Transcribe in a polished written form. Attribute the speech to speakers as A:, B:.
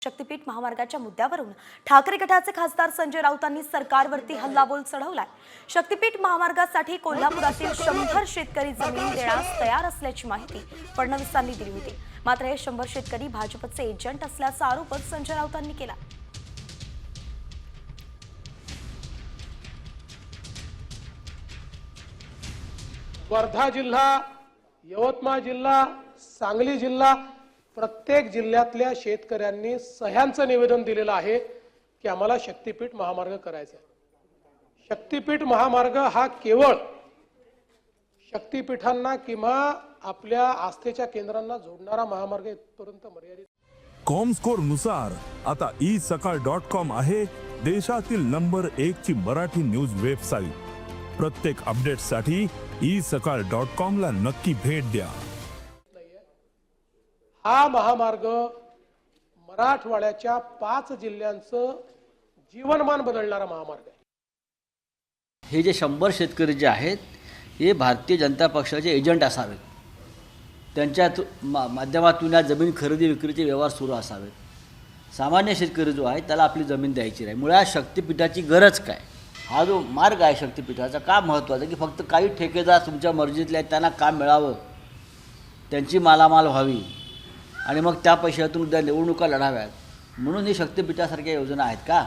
A: शक्तीपीठ महामार्गाच्या मुद्द्यावरून ठाकरे गटाचे खासदार संजय राऊतांनी सरकारवरती हल्लाबोल चढवलाय। शक्तीपीठ महामार्गासाठी कोल्हापुरातील 100 शेतकरी जमीन देण्यास तयार असल्याची माहिती फडणवीसांनी दिली होती। मात्र हे 100 शेतकरी भाजपचे एजंट असल्याचा आरोपच संजय राऊतांनी केला।
B: वर्धा जिल्हा, यवतमाळ जिल्हा, सांगली जिल्हा, प्रत्येक जिल्ह्यातल्या शेतकऱ्यांनी सह्यांचं निवेदन दिलेलं आहे की आम्हाला शक्तीपीठ महामार्ग करायचा आहे। शक्तीपीठ महामार्ग हा केवळ शक्तीपीठांना किंवा आपल्या आस्थेच्या केंद्रांना जोडणारा महामार्ग इथपर्यंत मर्यादित।
C: कॉमस्कोर नुसार आता isakal.com आहे देशातील नंबर 1 ची मराठी न्यूज वेबसाईट। प्रत्येक अपडेटसाठी isakal.com ला नक्की भेट द्या।
B: हा महामार्ग मराठवाड्याच्या 5 जिल्ह्यांचं जीवनमान बदलणारा महामार्ग आहे।
D: हे जे 100 शेतकरी जे आहेत हे भारतीय जनता पक्षाचे एजंट असावेत, त्यांच्या माध्यमातून या जमीन खरेदी विक्रीचे व्यवहार सुरू असावेत। सामान्य शेतकरी जो आहे त्याला आपली जमीन द्यायची नाही। मुळात शक्तीपीठाची गरज काय? हा जो मार्ग आहे शक्तीपीठाचा का महत्त्वाचा की फक्त काही ठेकेदार तुमच्या मर्जीतले आहेत त्यांना काम मिळावं, त्यांची मालामाल व्हावी आणि मग त्या पैशातून उद्या निवडणुका लढाव्यात म्हणून ही शक्तीपीठासारख्या योजना आहेत का?